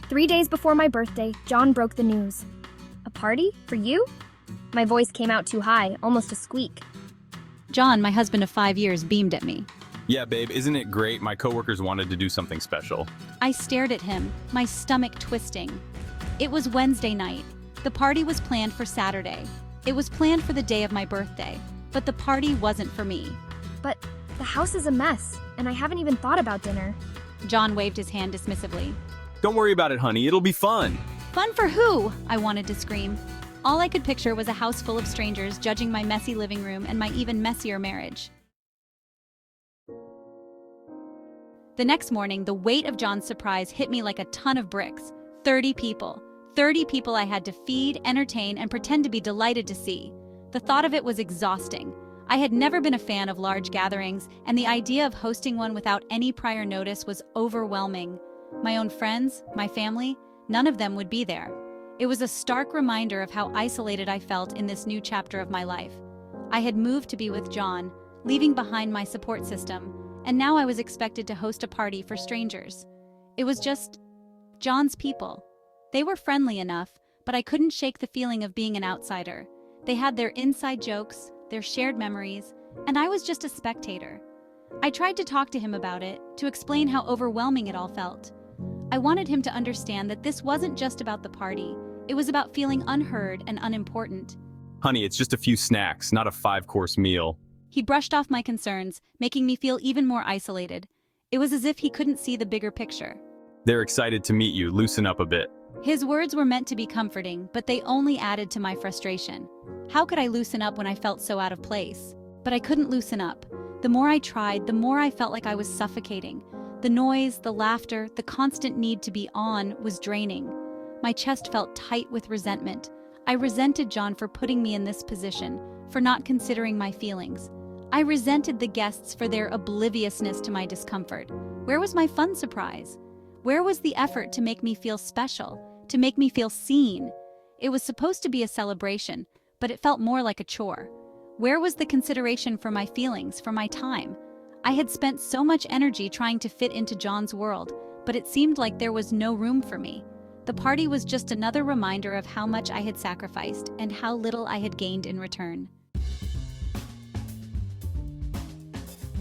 3 days before my birthday, John broke the news. A party? For you? My voice came out too high, almost a squeak. John, my husband of 5 years, beamed at me. Yeah, babe, isn't it great? My coworkers wanted to do something special. I stared at him, my stomach twisting. It was Wednesday night. The party was planned for Saturday. It was planned for the day of my birthday, but the party wasn't for me. But the house is a mess, and I haven't even thought about dinner. John waved his hand dismissively. Don't worry about it, honey. It'll be fun. Fun for who? I wanted to scream. All I could picture was a house full of strangers judging my messy living room and my even messier marriage. The next morning, the weight of John's surprise hit me like a ton of bricks. 30 people. 30 people I had to feed, entertain, and pretend to be delighted to see. The thought of it was exhausting. I had never been a fan of large gatherings, and the idea of hosting one without any prior notice was overwhelming. My own friends, my family, none of them would be there. It was a stark reminder of how isolated I felt in this new chapter of my life. I had moved to be with John, leaving behind my support system, and now I was expected to host a party for strangers. It was just John's people. They were friendly enough, but I couldn't shake the feeling of being an outsider. They had their inside jokes, their shared memories, and I was just a spectator. I tried to talk to him about it, to explain how overwhelming it all felt. I wanted him to understand that this wasn't just about the party. It was about feeling unheard and unimportant. Honey, it's just a few snacks, not a 5-course meal. He brushed off my concerns, making me feel even more isolated. It was as if he couldn't see the bigger picture. They're excited to meet you. Loosen up a bit. His words were meant to be comforting, but they only added to my frustration. How could I loosen up when I felt so out of place? But I couldn't loosen up. The more I tried, the more I felt like I was suffocating. The noise, the laughter, the constant need to be on was draining. My chest felt tight with resentment. I resented John for putting me in this position, for not considering my feelings. I resented the guests for their obliviousness to my discomfort. Where was my fun surprise? Where was the effort to make me feel special, to make me feel seen? It was supposed to be a celebration, but it felt more like a chore. Where was the consideration for my feelings, for my time? I had spent so much energy trying to fit into John's world, but it seemed like there was no room for me. The party was just another reminder of how much I had sacrificed and how little I had gained in return.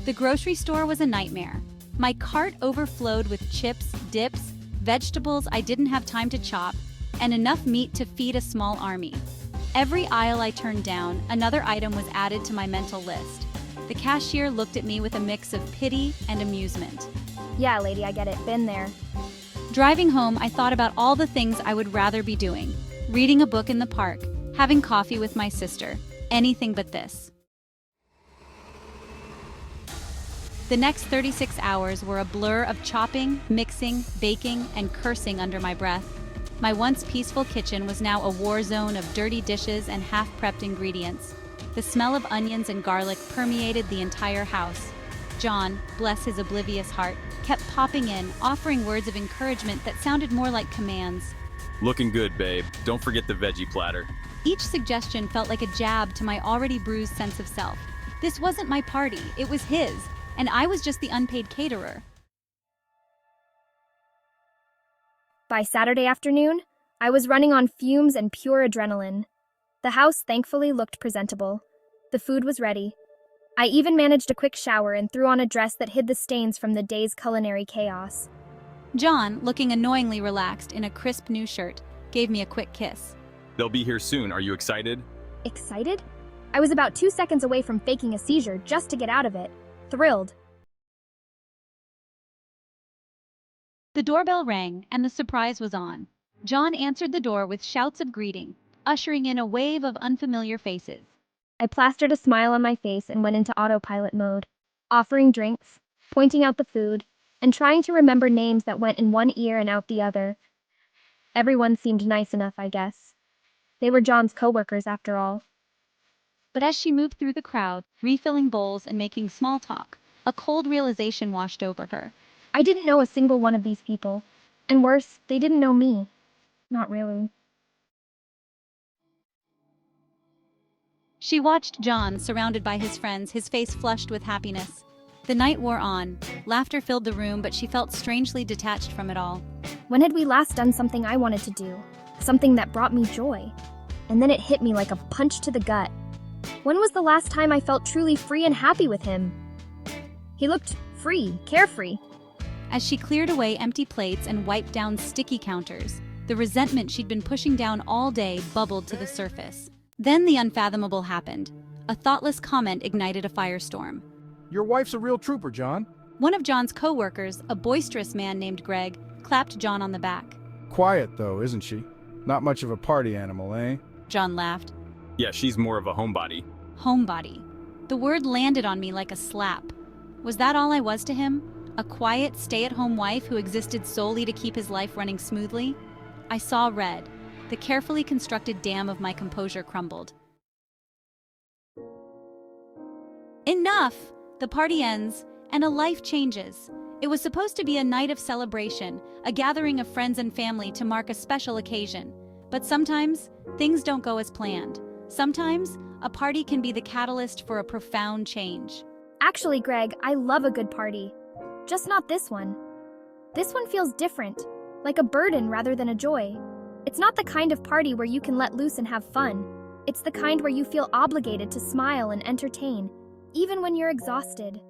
The grocery store was a nightmare. My cart overflowed with chips, dips, vegetables I didn't have time to chop, and enough meat to feed a small army. Every aisle I turned down, another item was added to my mental list. The cashier looked at me with a mix of pity and amusement. Yeah, lady, I get it. Been there. Driving home, I thought about all the things I would rather be doing. Reading a book in the park, having coffee with my sister. Anything but this. The next 36 hours were a blur of chopping, mixing, baking, and cursing under my breath. My once peaceful kitchen was now a war zone of dirty dishes and half-prepped ingredients. The smell of onions and garlic permeated the entire house. John, bless his oblivious heart, kept popping in, offering words of encouragement that sounded more like commands. Looking good, babe. Don't forget the veggie platter. Each suggestion felt like a jab to my already bruised sense of self. This wasn't my party, it was his, and I was just the unpaid caterer. By Saturday afternoon, I was running on fumes and pure adrenaline. The house thankfully looked presentable. The food was ready. I even managed a quick shower and threw on a dress that hid the stains from the day's culinary chaos. John, looking annoyingly relaxed in a crisp new shirt, gave me a quick kiss. They'll be here soon. Are you excited? Excited? I was about 2 seconds away from faking a seizure just to get out of it. Thrilled. The doorbell rang, and the surprise was on. John answered the door with shouts of greeting, ushering in a wave of unfamiliar faces. I plastered a smile on my face and went into autopilot mode, offering drinks, pointing out the food, and trying to remember names that went in one ear and out the other. Everyone seemed nice enough, I guess. They were John's coworkers, after all. But as she moved through the crowd, refilling bowls and making small talk, a cold realization washed over her. I didn't know a single one of these people. And worse, they didn't know me. Not really. She watched John, surrounded by his friends, his face flushed with happiness. The night wore on. Laughter filled the room, but she felt strangely detached from it all. When had we last done something I wanted to do? Something that brought me joy? And then it hit me like a punch to the gut. When was the last time I felt truly free and happy with him? He looked free, carefree. As she cleared away empty plates and wiped down sticky counters, the resentment she'd been pushing down all day bubbled to the surface. Then the unfathomable happened. A thoughtless comment ignited a firestorm. Your wife's a real trooper, John. One of John's co-workers, a boisterous man named Greg, clapped John on the back. Quiet, though, isn't she? Not much of a party animal, eh? John laughed. Yeah, she's more of a homebody. Homebody. The word landed on me like a slap. Was that all I was to him? A quiet, stay-at-home wife who existed solely to keep his life running smoothly? I saw red. The carefully constructed dam of my composure crumbled. Enough! The party ends, and a life changes. It was supposed to be a night of celebration, a gathering of friends and family to mark a special occasion. But sometimes, things don't go as planned. Sometimes, a party can be the catalyst for a profound change. Actually, Greg, I love a good party. Just not this one. This one feels different, like a burden rather than a joy. It's not the kind of party where you can let loose and have fun. It's the kind where you feel obligated to smile and entertain, even when you're exhausted.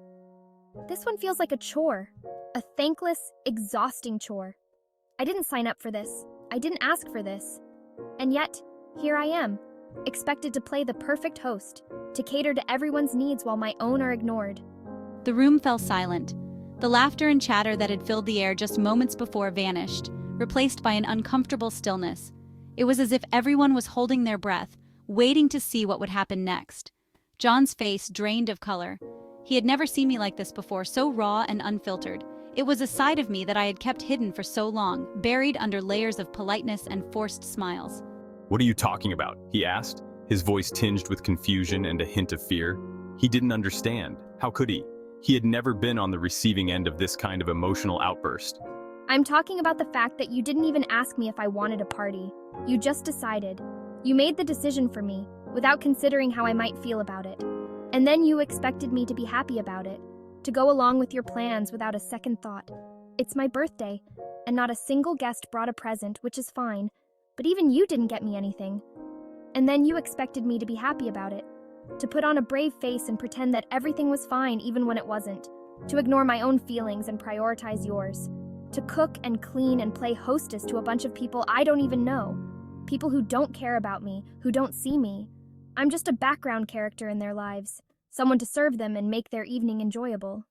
This one feels like a chore, a thankless, exhausting chore. I didn't sign up for this. I didn't ask for this. And yet, here I am, expected to play the perfect host, to cater to everyone's needs while my own are ignored. The room fell silent. The laughter and chatter that had filled the air just moments before vanished, replaced by an uncomfortable stillness. It was as if everyone was holding their breath, waiting to see what would happen next. John's face drained of color. He had never seen me like this before, so raw and unfiltered. It was a side of me that I had kept hidden for so long, buried under layers of politeness and forced smiles. What are you talking about? He asked, his voice tinged with confusion and a hint of fear. He didn't understand. How could he? He had never been on the receiving end of this kind of emotional outburst. I'm talking about the fact that you didn't even ask me if I wanted a party. You just decided. You made the decision for me, without considering how I might feel about it. And then you expected me to be happy about it, to go along with your plans without a second thought. It's my birthday, and not a single guest brought a present, which is fine, but even you didn't get me anything. And then you expected me to be happy about it, to put on a brave face and pretend that everything was fine even when it wasn't, to ignore my own feelings and prioritize yours, to cook and clean and play hostess to a bunch of people I don't even know, people who don't care about me, who don't see me. I'm just a background character in their lives, someone to serve them and make their evening enjoyable.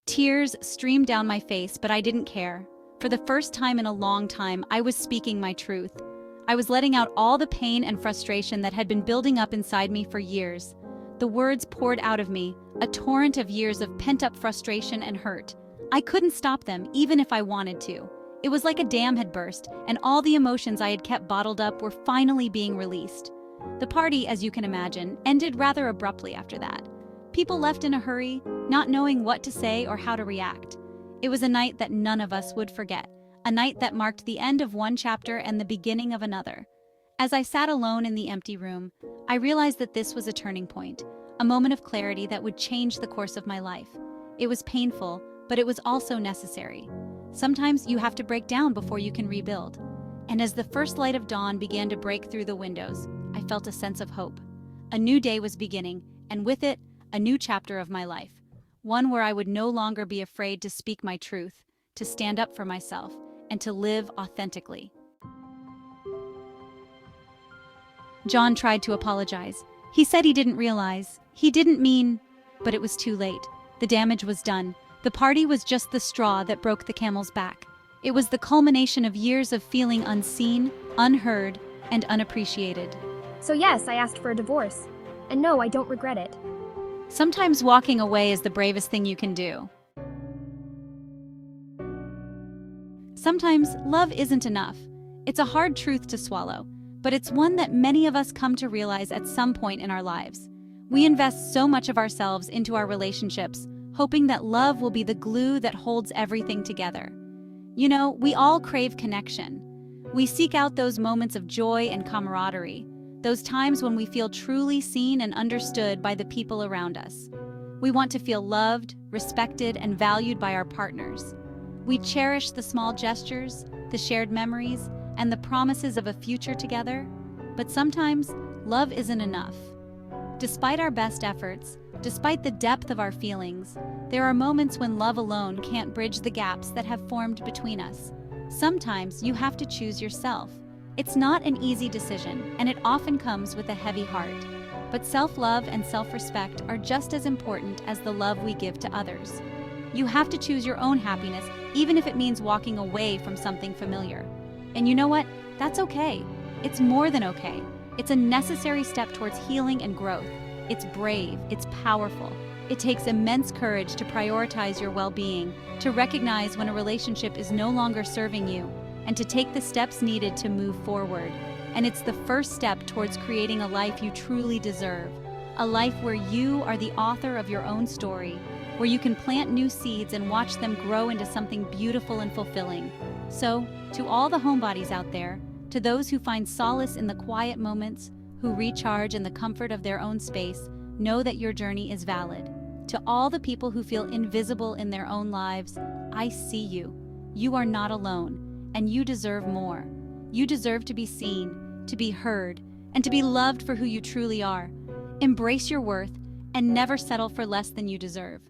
Tears streamed down my face, but I didn't care. For the first time in a long time, I was speaking my truth. I was letting out all the pain and frustration that had been building up inside me for years. The words poured out of me, a torrent of years of pent-up frustration and hurt. I couldn't stop them, even if I wanted to. It was like a dam had burst, and all the emotions I had kept bottled up were finally being released. The party, as you can imagine, ended rather abruptly after that. People left in a hurry, not knowing what to say or how to react. It was a night that none of us would forget, a night that marked the end of one chapter and the beginning of another. As I sat alone in the empty room, I realized that this was a turning point, a moment of clarity that would change the course of my life. It was painful, but it was also necessary. Sometimes you have to break down before you can rebuild. And as the first light of dawn began to break through the windows, I felt a sense of hope. A new day was beginning, and with it, a new chapter of my life. One where I would no longer be afraid to speak my truth, to stand up for myself, and to live authentically. John tried to apologize. He said he didn't realize. He didn't mean, but it was too late. The damage was done. The party was just the straw that broke the camel's back. It was the culmination of years of feeling unseen, unheard, and unappreciated. So yes, I asked for a divorce. And no, I don't regret it. Sometimes walking away is the bravest thing you can do. Sometimes love isn't enough. It's a hard truth to swallow, but it's one that many of us come to realize at some point in our lives. We invest so much of ourselves into our relationships, hoping that love will be the glue that holds everything together. You know, we all crave connection. We seek out those moments of joy and camaraderie, those times when we feel truly seen and understood by the people around us. We want to feel loved, respected, and valued by our partners. We cherish the small gestures, the shared memories, and the promises of a future together. But sometimes, love isn't enough. Despite our best efforts, despite the depth of our feelings, there are moments when love alone can't bridge the gaps that have formed between us. Sometimes you have to choose yourself. It's not an easy decision, and it often comes with a heavy heart. But self-love and self-respect are just as important as the love we give to others. You have to choose your own happiness, even if it means walking away from something familiar. And you know what? That's okay. It's more than okay. It's a necessary step towards healing and growth. It's brave, it's powerful. It takes immense courage to prioritize your well-being, to recognize when a relationship is no longer serving you, and to take the steps needed to move forward. And it's the first step towards creating a life you truly deserve. A life where you are the author of your own story, where you can plant new seeds and watch them grow into something beautiful and fulfilling. So, to all the homebodies out there, to those who find solace in the quiet moments, who recharge in the comfort of their own space, know that your journey is valid. To all the people who feel invisible in their own lives, I see you. You are not alone, and you deserve more. You deserve to be seen, to be heard, and to be loved for who you truly are. Embrace your worth and never settle for less than you deserve.